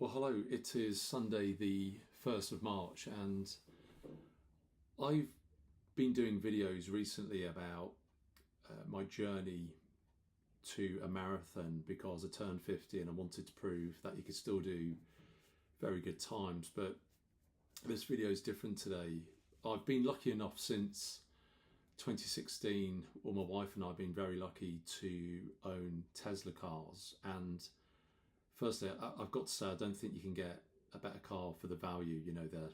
Well, hello, it is Sunday the 1st of March, and I've been doing videos recently about my journey to a marathon because I turned 50 and I wanted to prove that you could still do very good times. But this video is different today. I've been lucky enough since 2016, well, my wife and I have been very lucky to own Tesla cars, and firstly, I've got to say, I don't think you can get a better car for the value. You know, they're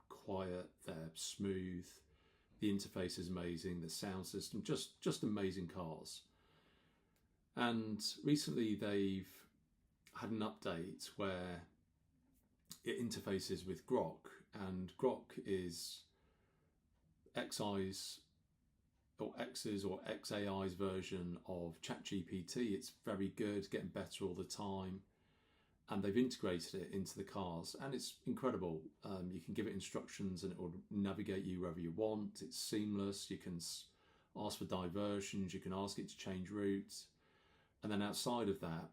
quiet, they're smooth, the interface is amazing, the sound system, just amazing cars. And recently they've had an update where it interfaces with Grok, and Grok is XI's or X's or XAI's version of ChatGPT. It's very good, getting better all the time. And they've integrated it into the cars, and it's incredible. You can give it instructions and it will navigate you wherever you want. It's seamless. You can ask for diversions, you can ask it to change routes, and then outside of that,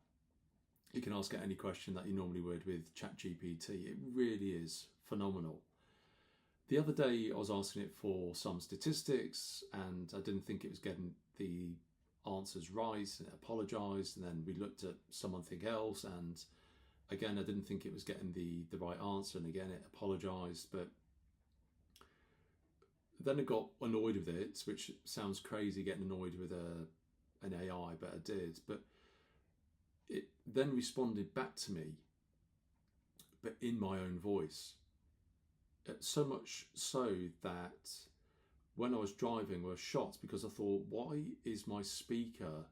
you can ask it any question that you normally would with ChatGPT. It really is phenomenal. The other day I was asking it for some statistics and I didn't think it was getting the answers right, and it apologised, and then we looked at something else, and again, I didn't think it was getting the right answer, and again, it apologised. But then I got annoyed with it, which sounds crazy, getting annoyed with an AI, but I did. But it then responded back to me, but in my own voice. So much so that when I was driving, I was shocked because I thought, why is my speaker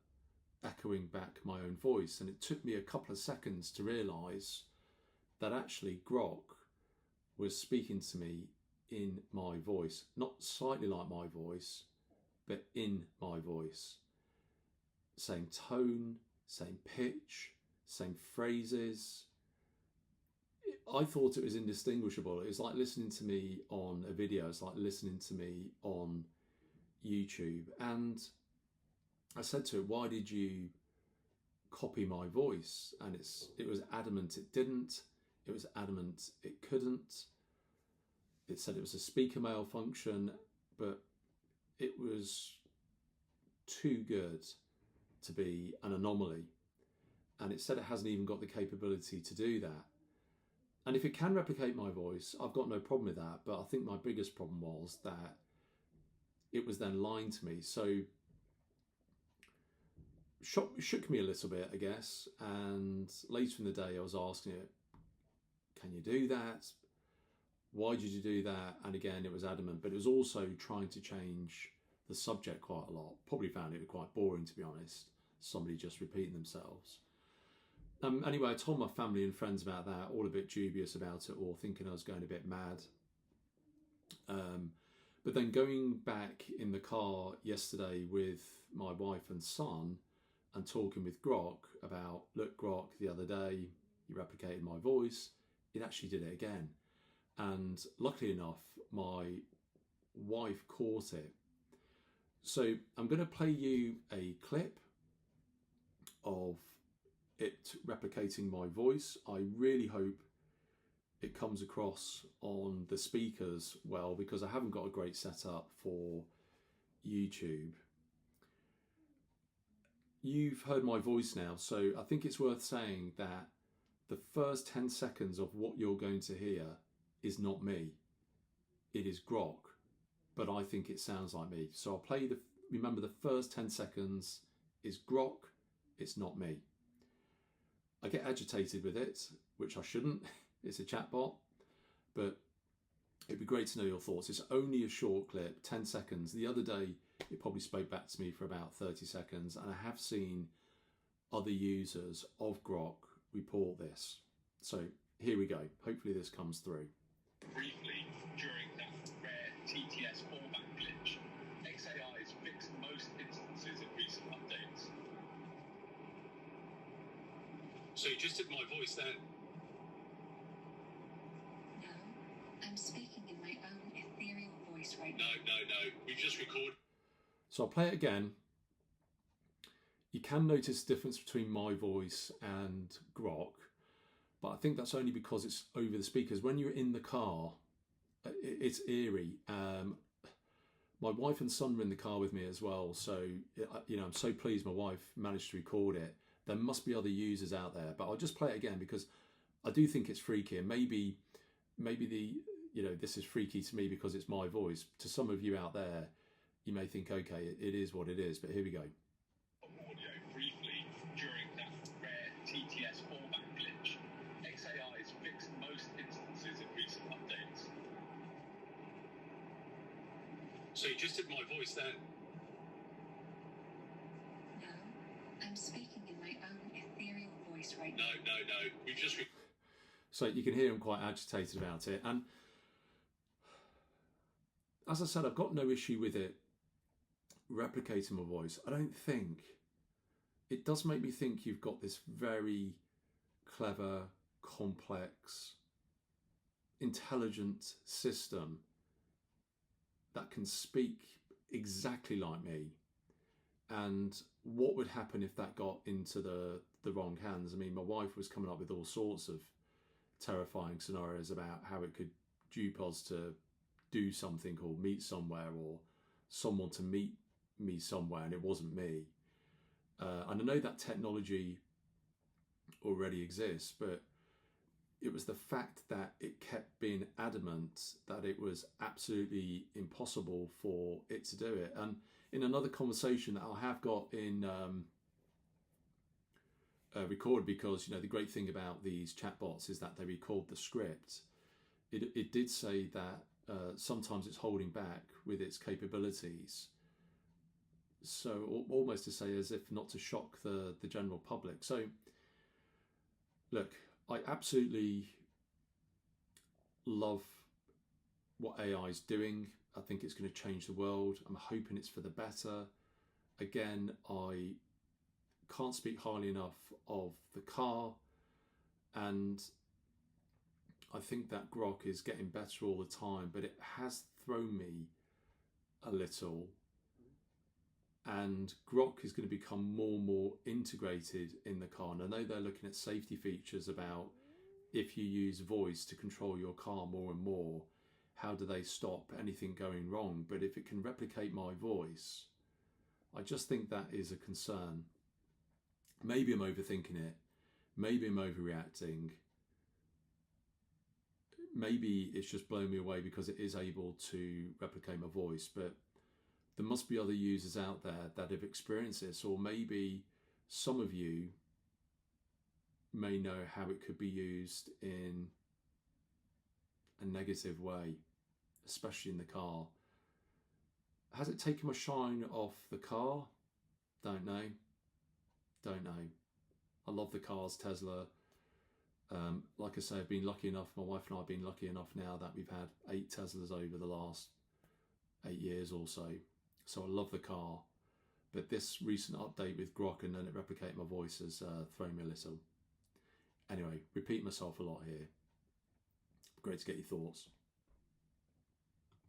echoing back my own voice? And it took me a couple of seconds to realise that actually Grok was speaking to me in my voice, not slightly like my voice, but in my voice. Same tone, same pitch, same phrases. I thought it was indistinguishable. It was like listening to me on a video. It's like listening to me on YouTube. And I said to it, why did you copy my voice? And it was adamant it didn't. It was adamant it couldn't. It said it was a speaker malfunction, but it was too good to be an anomaly. And it said it hasn't even got the capability to do that. And if it can replicate my voice, I've got no problem with that. But I think my biggest problem was that it was then lying to me. So shook me a little bit, I guess. And later in the day, I was asking it, can you do that? Why did you do that? And again, it was adamant, but it was also trying to change the subject quite a lot. Probably found it quite boring, to be honest. Somebody just repeating themselves. Anyway, I told my family and friends about that, all a bit dubious about it, or thinking I was going a bit mad. But then going back in the car yesterday with my wife and son and talking with Grok about, look, Grok, the other day you replicated my voice, it actually did it again. And luckily enough, my wife caught it. So I'm going to play you a clip of it replicating my voice. I really hope it comes across on the speakers well, because I haven't got a great setup for YouTube. You've heard my voice now, so I think it's worth saying that the first 10 seconds of what you're going to hear is not me. It is Grok, but I think it sounds like me. So I'll play remember the first 10 seconds is Grok, it's not me. I get agitated with it, which I shouldn't. It's a chatbot, but it'd be great to know your thoughts. It's only a short clip, 10 seconds. The other day, it probably spoke back to me for about 30 seconds, and I have seen other users of Grok report this. So here we go. Hopefully this comes through. Briefly, during that rare TTS fallback glitch, XAI has fixed most instances in recent updates. So you just did my voice then? No, I'm speaking in my own ethereal voice right No. now. We just recorded. So I'll play it again. You can notice the difference between my voice and Grok, but I think that's only because it's over the speakers. When you're in the car, it's eerie. My wife and son were in the car with me as well, so I'm so pleased my wife managed to record it. There must be other users out there, but I'll just play it again because I do think it's freaky, and maybe this is freaky to me because it's my voice. To some of you out there, you may think, okay, it is what it is, but here we go. Audio briefly during that rare TTS fallback glitch. XAI has fixed most instances in recent updates. So you just did my voice then? No, I'm speaking in my own ethereal voice right No. now. We've just... So you can hear him quite agitated about it. And as I said, I've got no issue with it replicating my voice. I don't think. It does make me think you've got this very clever, complex, intelligent system that can speak exactly like me. And what would happen if that got into the wrong hands? I mean, my wife was coming up with all sorts of terrifying scenarios about how it could dupe us to do something or meet somewhere, or someone to meet me somewhere and it wasn't me. And I know that technology already exists, but it was the fact that it kept being adamant that it was absolutely impossible for it to do it. And in another conversation that I have got in recorded, because the great thing about these chatbots is that they record the script. It did say that sometimes it's holding back with its capabilities. So almost to say as if not to shock the general public. So look, I absolutely love what AI is doing. I think it's going to change the world. I'm hoping it's for the better. Again, I can't speak highly enough of the car, and I think that Grok is getting better all the time, but it has thrown me a little. And Grok is going to become more and more integrated in the car. And I know they're looking at safety features about if you use voice to control your car more and more, how do they stop anything going wrong? But if it can replicate my voice, I just think that is a concern. Maybe I'm overthinking it. Maybe I'm overreacting. Maybe it's just blown me away because it is able to replicate my voice, but there must be other users out there that have experienced this, or maybe some of you may know how it could be used in a negative way, especially in the car. Has it taken my shine off the car? Don't know. I love the cars, Tesla. Like I say, I've been lucky enough, my wife and I have been lucky enough now that we've had 8 Teslas over the last 8 years or so. So I love the car, but this recent update with Grok and then it replicating my voice has thrown me a little. Anyway, repeat myself a lot here. Great to get your thoughts.